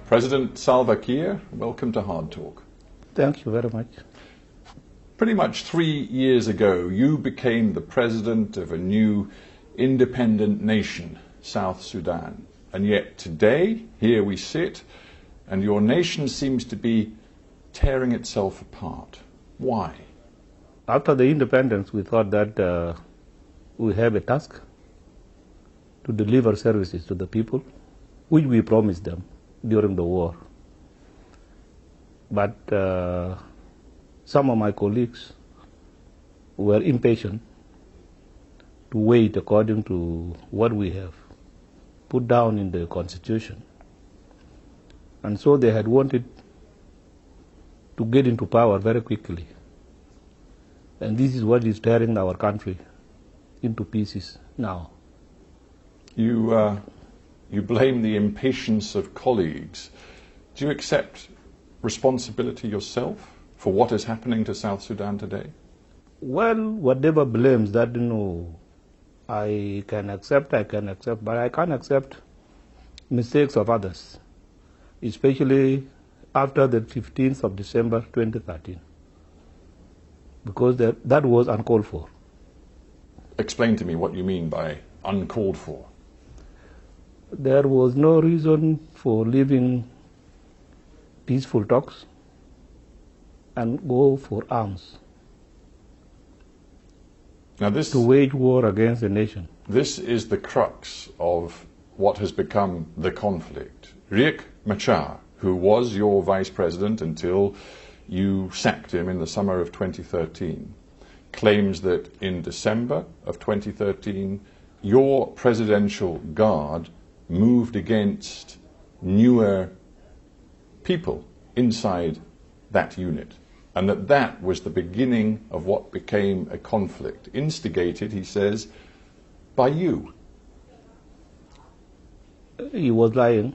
President Salva Kiir, welcome to Hard Talk. Thank you very much. Pretty much 3 years ago, you became the president of a new independent nation, South Sudan. And yet today, here we sit, and your nation seems to be tearing itself apart. Why? After the independence, we thought that we have a task to deliver services to the people, which we promised them during the war. But some of my colleagues were impatient to wait according to what we have put down in the Constitution. And so they had wanted to get into power very quickly. And this is what is tearing our country into pieces now. You blame the impatience of colleagues. Do you accept responsibility yourself for what is happening to South Sudan today? Well, whatever blames that, I can accept, but I can't accept mistakes of others, especially after the 15th of December 2013, because that was uncalled for. Explain to me what you mean by uncalled for. There was no reason for leaving peaceful talks and go for arms. Now to wage war against the nation. This is the crux of what has become the conflict. Riek Machar, who was your vice president until you sacked him in the summer of 2013, claims that in December of 2013, your presidential guard moved against newer people inside that unit, and that was the beginning of what became a conflict, instigated, he says, by you. He was lying.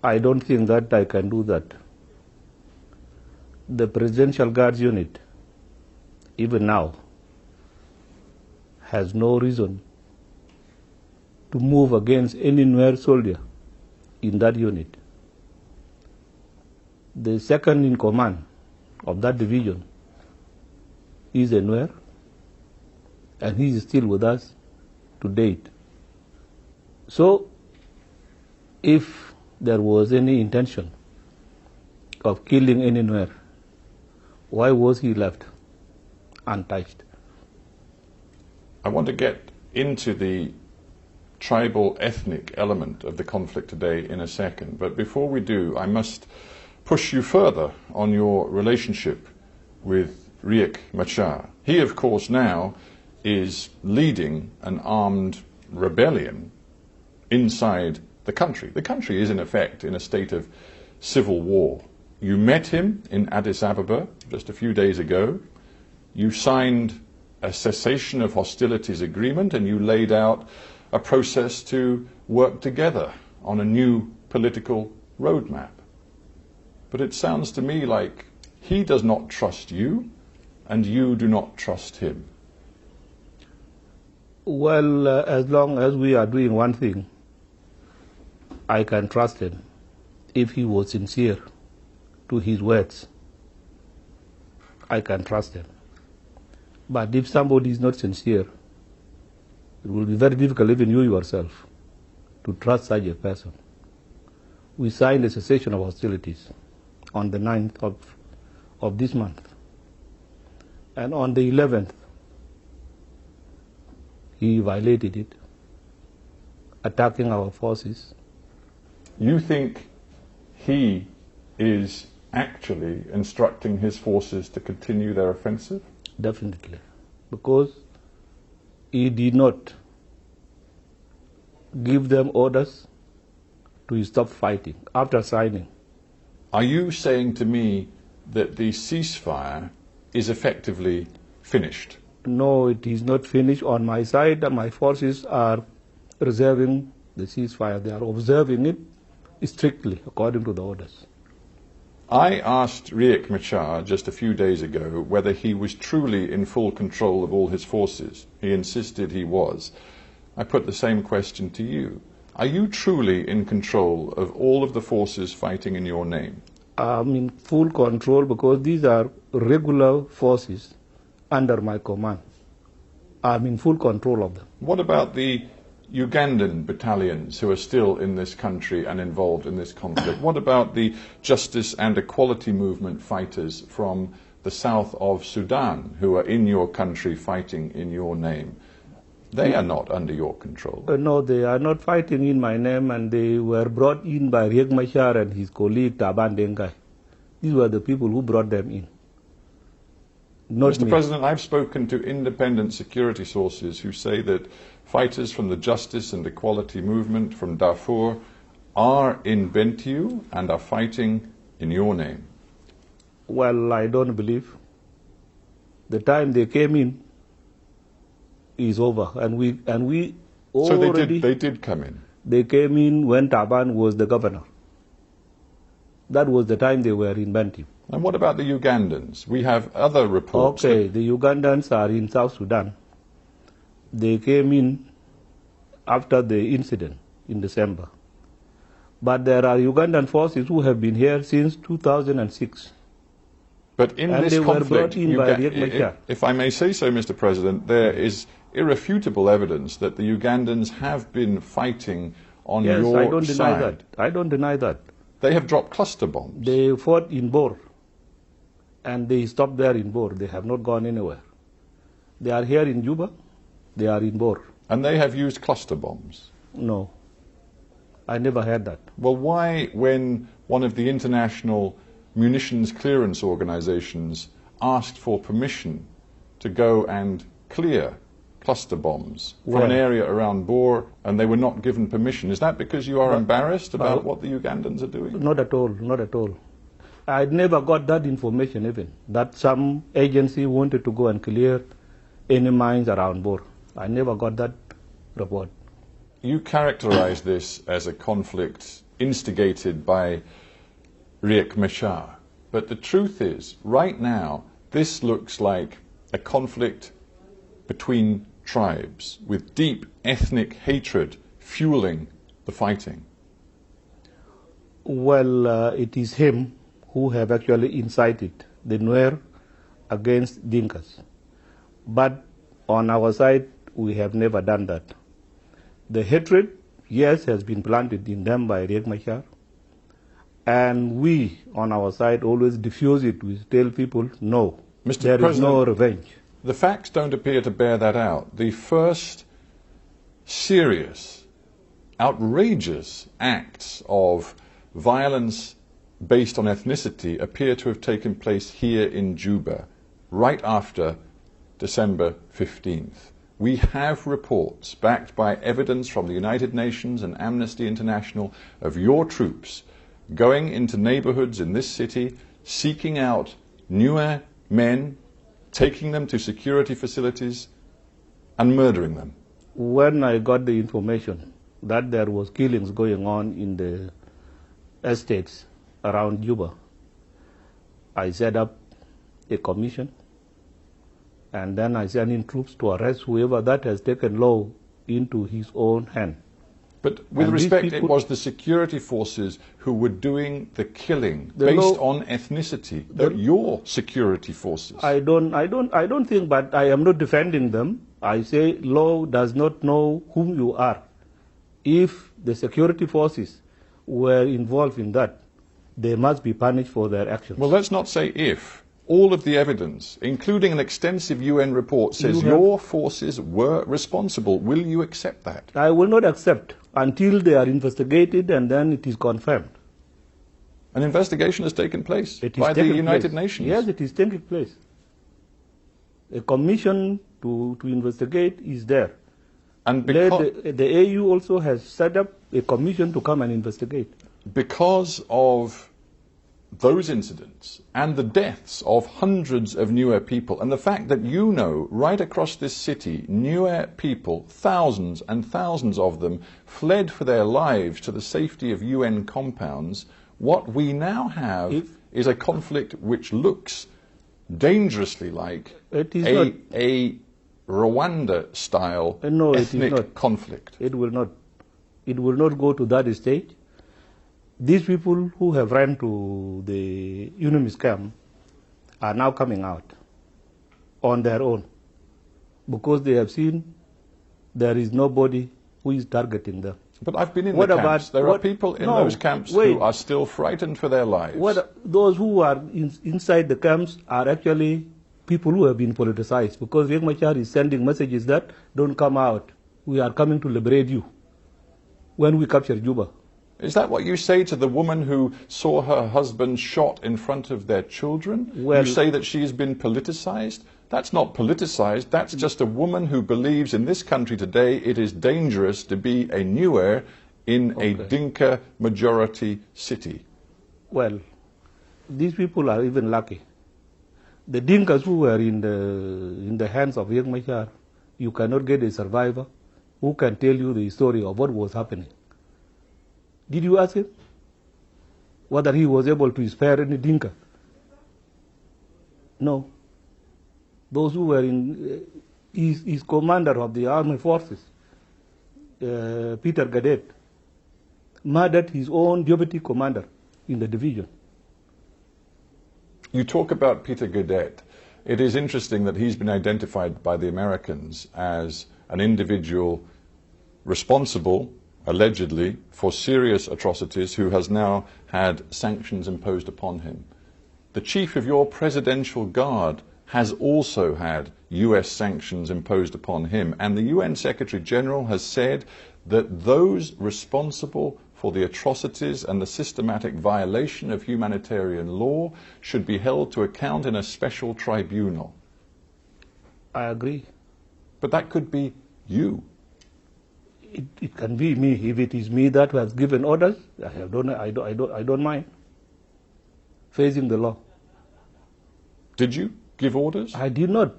I don't think that I can do that. The Presidential Guards Unit, even now, has no reason to move against any Nuer soldier in that unit. The second in command of that division is a Nuer, and he is still with us to date. So, if there was any intention of killing any Nuer, why was he left untouched? I want to get into the tribal ethnic element of the conflict today in a second, but before we do, I must push you further on your relationship with Riek Machar. He, of course, now is leading an armed rebellion inside the country. The country is, in effect, in a state of civil war. You met him in Addis Ababa just a few days ago. You signed a cessation of hostilities agreement, and you laid out a process to work together on a new political roadmap. But it sounds to me like he does not trust you, and you do not trust him. Well, as long as we are doing one thing, I can trust him if he was sincere to his words. I can trust him. But if somebody is not sincere, it will be very difficult, even you yourself, to trust such a person. We signed a cessation of hostilities on the 9th of this month. And on the 11th, he violated it, attacking our forces. You think he is actually instructing his forces to continue their offensive? Definitely, because he did not give them orders to stop fighting after signing. Are you saying to me that the ceasefire is effectively finished? No, it is not finished on my side. My forces are reserving the ceasefire. They are observing it strictly according to the orders. I asked Riek Machar just a few days ago whether he was truly in full control of all his forces. He insisted he was. I put the same question to you. Are you truly in control of all of the forces fighting in your name? I'm in full control because these are regular forces under my command. I'm in full control of them. What about the Ugandan battalions who are still in this country and involved in this conflict? What about the Justice and Equality Movement fighters from the south of Sudan who are in your country fighting in your name? They are not under your control. No, they are not fighting in my name, and they were brought in by Riek Machar and his colleague Taban Dengai. These were the people who brought them in. Not Mr. me. President, I've spoken to independent security sources who say that fighters from the Justice and Equality Movement from Darfur are in Bentiu and are fighting in your name. Well, I don't believe. The time they came in is over, and we already. So they did come in. They came in when Taban was the governor. That was the time they were in Bentiu. And what about the Ugandans? We have other reports. Okay, the Ugandans are in South Sudan. They came in after the incident in December. But there are Ugandan forces who have been here since 2006. But in and this they conflict, were brought in by Riek Machar. if I may say so, Mr. President, there is irrefutable evidence that the Ugandans have been fighting on your side. Yes, I don't deny that. I don't deny that. They have dropped cluster bombs. They fought in Bor, and they stopped there in Bor. They have not gone anywhere. They are here in Juba. They are in Bor. And they have used cluster bombs. No, I never heard that. Well, why, when one of the international munitions clearance organizations asked for permission to go and clear cluster bombs from an area around Bor, and they were not given permission? Is that because you are embarrassed about what the Ugandans are doing? Not at all, not at all. I never got that information even, that some agency wanted to go and clear any mines around Bor. I never got that report. You characterize this as a conflict instigated by Riek Machar. But the truth is, right now, this looks like a conflict between tribes with deep ethnic hatred fueling the fighting. Well, it is him who have actually incited the Nuer against Dinkas. But on our side, we have never done that. The hatred, yes, has been planted in them by Riek Machar. And we, on our side, always diffuse it. We tell people, no, there is no revenge. The facts don't appear to bear that out. The first serious, outrageous acts of violence based on ethnicity appear to have taken place here in Juba, right after December 15th. We have reports backed by evidence from the United Nations and Amnesty International of your troops going into neighborhoods in this city, seeking out Nuer men, taking them to security facilities and murdering them. When I got the information that there was killings going on in the estates around Juba, I set up a commission, and then I sent in troops to arrest whoever that has taken law into his own hand. But with respect, it was the security forces who were doing the killing based on ethnicity. Your security forces. I don't think, but I am not defending them. I say law does not know whom you are. If the security forces were involved in that, they must be punished for their actions. Well, let's not say if. All of the evidence, including an extensive UN report, says your forces were responsible. Will you accept that? I will not accept until they are investigated and then it is confirmed. An investigation has taken place by the United Nations. Yes, it is taking place. A commission to investigate is there. And the AU also has set up a commission to come and investigate. Because of those incidents and the deaths of hundreds of Nuer people, and the fact that you know right across this city, Nuer people, thousands and thousands of them, fled for their lives to the safety of UN compounds, what we now have is a conflict which looks dangerously like a Rwanda-style ethnic conflict. It will not. It will not go to that stage. These people who have ran to the UNMISS camp are now coming out on their own because they have seen there is nobody who is targeting them. But I've been in the camps. There are people in those camps who are still frightened for their lives. Those who are inside the camps are actually people who have been politicized because Riek Machar is sending messages that don't come out. We are coming to liberate you when we capture Juba. Is that what you say to the woman who saw her husband shot in front of their children? Well, you say that she has been politicized? That's not politicized. That's just a woman who believes in this country today it is dangerous to be a Nuer in a Dinka majority city. Well, these people are even lucky. The Dinkas who were in the hands of Riek Machar, you cannot get a survivor who can tell you the story of what was happening. Did you ask him whether he was able to spare any Dinka? No. Those who were he's commander of the army forces, Peter Gadet, murdered his own deputy commander in the division. You talk about Peter Gadet. It is interesting that he's been identified by the Americans as an individual responsible, allegedly, for serious atrocities who has now had sanctions imposed upon him. The chief of your presidential guard has also had US sanctions imposed upon him, and the UN Secretary General has said that those responsible for the atrocities and the systematic violation of humanitarian law should be held to account in a special tribunal. I agree. But that could be you. It can be me. If it is me that has given orders, I don't mind facing the law. Did you give orders? I did not.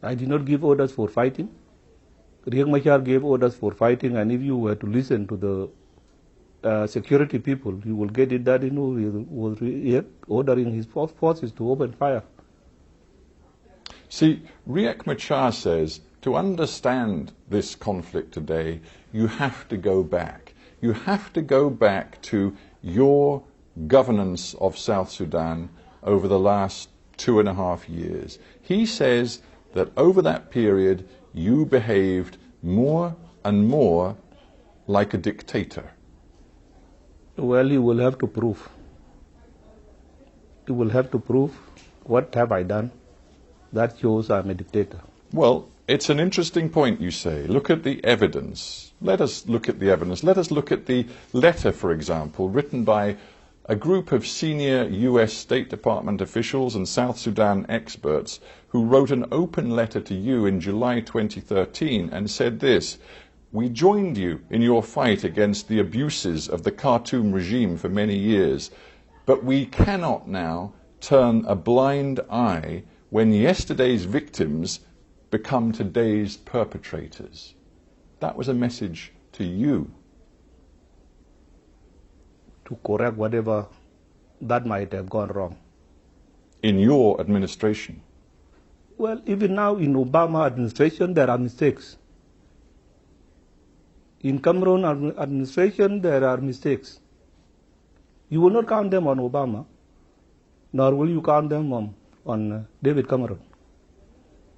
I did not give orders for fighting. Riek Machar gave orders for fighting, and if you were to listen to the security people, you will get it that he was ordering his forces to open fire. See, Riek Machar says to understand this conflict today, you have to go back. You have to go back to your governance of South Sudan over the last 2.5 years. He says that over that period, you behaved more and more like a dictator. Well, you will have to prove. You will have to prove what have I done that shows I'm a dictator. Well, it's an interesting point you say. Look at the evidence. Let us look at the evidence. Let us look at the letter, for example, written by a group of senior US State Department officials and South Sudan experts who wrote an open letter to you in July 2013 and said this: "We joined you in your fight against the abuses of the Khartoum regime for many years, but we cannot now turn a blind eye when yesterday's victims become today's perpetrators." That was a message to you. To correct whatever that might have gone wrong. In your administration? Well, even now in Obama administration, there are mistakes. In Cameroon administration, there are mistakes. You will not count them on Obama, nor will you count them on David Cameron.